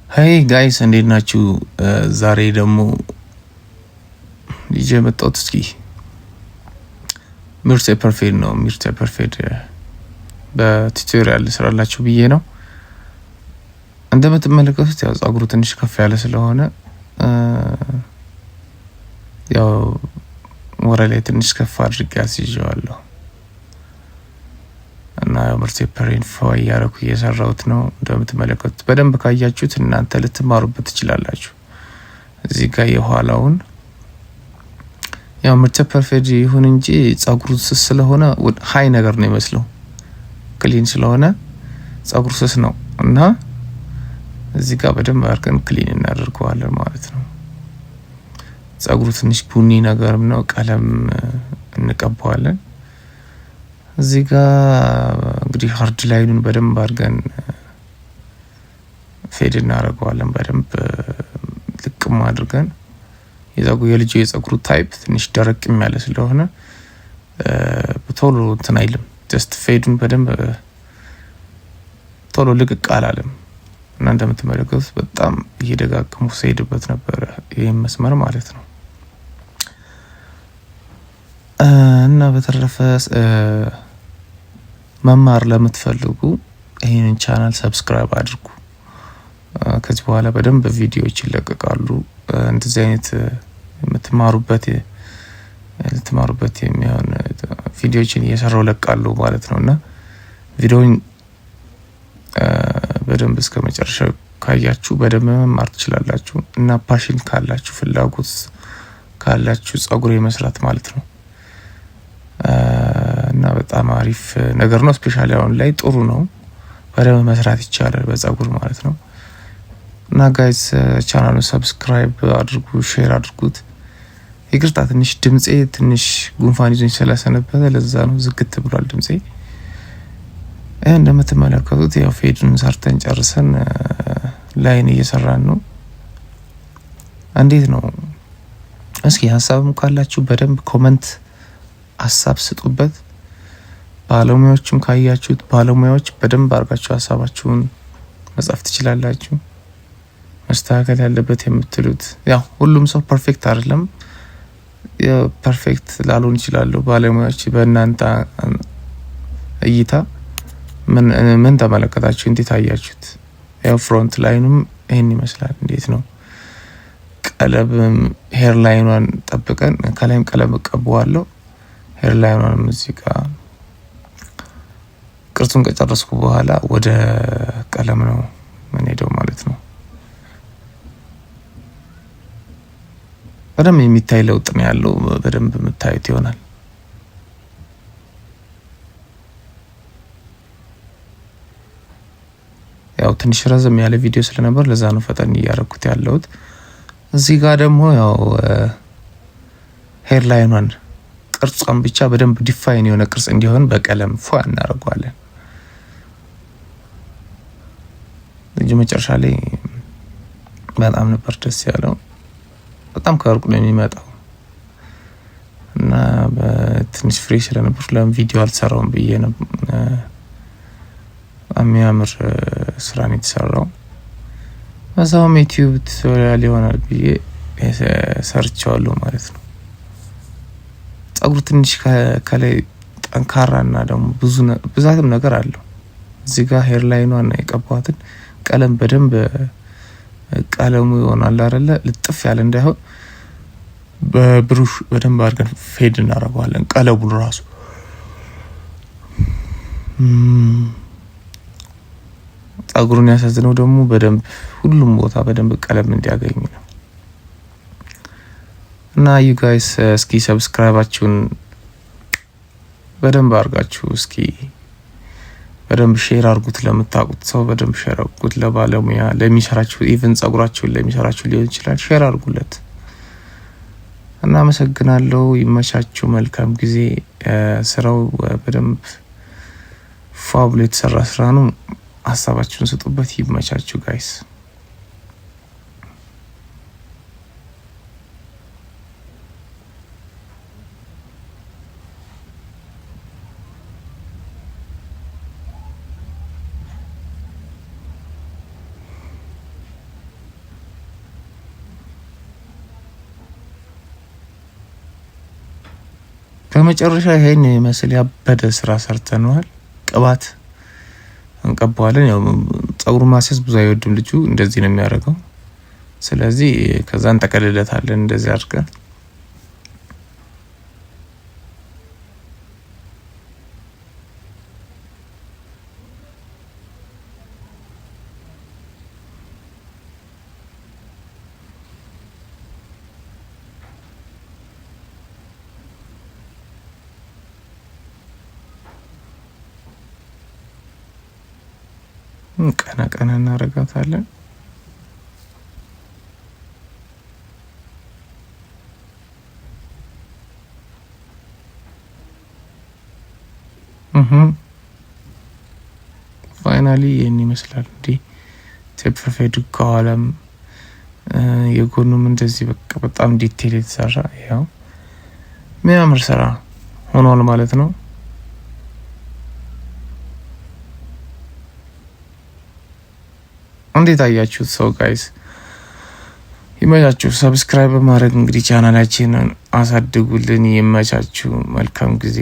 ሄይ ጋይስ እንዴት ናችሁ? ዛሬ ደግሞ ዲጄ መጣሁት። እስኪ ምርጥ ፐርፌክት ነው። ምርጥ ፐርፌክት በቱቶሪያል ስራላችሁ ብዬ ነው። እንደምትመለከቱት ያው ጸጉሩ ትንሽ ከፍ ያለ ስለሆነ ያው ወረ ላይ ትንሽ ከፍ አድርጌ አስይዤዋለሁ እና ምርጥ ፐርፌክት ፎይ ያረኩ እየሰራሁት ነው። እንደምትመለከቱት በደንብ ካያችሁት እናንተ ልትማሩበት ትችላላችሁ። እዚህ ጋር የኋላውን ያው ምርጥ ፐርፌክት ይሁን እንጂ ጸጉሩ ስስ ስለሆነ ሃይ ነገር ነው የሚመስለው። ክሊን ስለሆነ ጸጉሩ ስስ ነው እና እዚህ ጋር በደንብ አድርገን ክሊን እናደርገዋለን ማለት ነው። ጸጉሩ ትንሽ ቡኒ ነገርም ነው፣ ቀለም እንቀባዋለን። እዚህ ጋር እንግዲህ ሃርድ ላይኑን በደንብ አድርገን ፌድ እናደርገዋለን። በደንብ ልቅም አድርገን የልጁ የጸጉሩ ታይፕ ትንሽ ደረቅ ያለ ስለሆነ ቶሎ እንትን አይልም። ጀስት ፌዱን በደንብ ቶሎ ልቅቅ አላለም እና እንደምትመለከቱት በጣም እየደጋገሙ ሲሄድበት ነበር ይሄን መስመር ማለት ነው። እና በተረፈ መማር ለምትፈልጉ ይሄንን ቻናል ሰብስክራይብ አድርጉ። ከዚህ በኋላ በደንብ ቪዲዮዎች ይለቀቃሉ። እንደዚህ አይነት ልትማሩበት የሚሆን ቪዲዮዎችን እየሰራው ለቃለሁ ማለት ነውና ቪዲዮውን በደንብ እስከ መጨረሻው ካያችሁ በደንብ መማር ትችላላችሁ እና ፓሽን ካላችሁ ፍላጎት ካላችሁ ጸጉር የመስራት ማለት ነው እና በጣም አሪፍ ነገር ነው። ስፔሻሊ አሁን ላይ ጥሩ ነው፣ በደንብ መስራት ይቻላል በጸጉር ማለት ነው። እና ጋይስ ቻናሉን ሰብስክራይብ አድርጉ፣ ሼር አድርጉት። ይቅርታ ትንሽ ድምጼ ትንሽ ጉንፋን ይዞኝ ስለሰነበተ ለዛ ነው ዝግት ብሏል ድምጼ። እንደምትመለከቱት ያው ፌዱን ሰርተን ጨርሰን ላይን እየሰራን ነው። እንዴት ነው? እስኪ ሀሳብም ካላችሁ በደንብ ኮሜንት ሀሳብ ስጡበት። ባለሙያዎችም ካያችሁት ባለሙያዎች በደንብ አርጋችሁ ሀሳባችሁን መጻፍ ትችላላችሁ። መስተካከል ያለበት የምትሉት ያው ሁሉም ሰው ፐርፌክት አይደለም፣ ያው ፐርፌክት ላልሆን ይችላል። ባለሙያዎች በእናንተ እይታ ምን ተመለከታችሁ? እንዴት አያችሁት? ያው ፍሮንት ላይኑም ይሄን ይመስላል። እንዴት ነው? ቀለም ሄር ላይኗን ጠብቀን ከላይም ቀለም ቀባዋለሁ። ሄር ላይኗንም እዚህ ጋር ቅርጹን ከጨረስኩ በኋላ ወደ ቀለም ነው ምን ሄደው ማለት ነው። በደንብ የሚታይ ለውጥ ነው ያለው። በደንብ የምታዩት ይሆናል። ያው ትንሽ ረዘም ያለ ቪዲዮ ስለነበር ለዛ ነው ፈጠን እያደረኩት ያለሁት። እዚህ ጋር ደግሞ ያው ሄር ላይኗን ቅርጿን ብቻ በደንብ ዲፋይን የሆነ ቅርጽ እንዲሆን በቀለም ፏ እናደርገዋለን። ልጅ መጨረሻ ላይ በጣም ነበር ደስ ያለው። በጣም ከሩቅ ነው የሚመጣው እና በትንሽ ፍሬ ስለነበር ለምን ቪዲዮ አልሰራውም ብዬ ነው። የሚያምር ስራ ነው የተሰራው። በዛውም ዩቲዩብ ቱቶሪያል ይሆናል ብዬ ሰርቻለሁ ማለት ነው። ጸጉሩ ትንሽ ከላይ ጠንካራና ደግሞ ብዛትም ነገር አለው። እዚህ ጋር ሄር ላይኗን የቀባዋትን ቀለም በደንብ ቀለሙ ይሆናል አይደለ? ልጥፍ ያለ እንዳይሆን በብሩሽ በደንብ አድርገን ፌድ እናደርገዋለን ቀለሙን ራሱ። ጸጉሩን ያሳዝነው ደግሞ በደንብ ሁሉም ቦታ በደንብ ቀለም እንዲያገኝ ነው። እና ዩ ጋይስ እስኪ ሰብስክራይባችሁን በደንብ አድርጋችሁ እስኪ በደንብ ሼር አድርጉት። ለምታውቁት ሰው በደንብ ሼር አድርጉት። ለባለሙያ ለሚሰራችሁ ኢቭን ጸጉራችሁን ለሚሰራችሁ ሊሆን ይችላል፣ ሼር አድርጉለት። እና አመሰግናለሁ። ይመቻችሁ። መልካም ጊዜ። ስራው በደንብ ፋብሎ የተሰራ ስራ ነው። ሀሳባችሁን ስጡበት። ይመቻችሁ ጋይስ። በመጨረሻ ይሄን መስል ያበደ ስራ ሰርተናል። ቅባት እንቀባዋለን። ያው ጸጉሩ ማስያዝ ብዙ አይወድም ልጁ፣ እንደዚህ ነው የሚያደርገው። ስለዚህ ከዛን ተቀደደታለን እንደዚህ አድርገን ቀና ቀና እናረጋታለን። ፋይናሊ ይህን ይመስላል። እንዲህ ቴፕ ፌዱ ከኋላም የጎኑም እንደዚህ በቃ በጣም ዲቴል የተሰራ ያው የሚያምር ስራ ሆኗል ማለት ነው። እንዴት አያችሁት? ሰው ጋይስ ይመቻችሁ። ሰብስክራይብ በማድረግ እንግዲህ ቻናላችንን አሳድጉልን። ይመቻችሁ። መልካም ጊዜ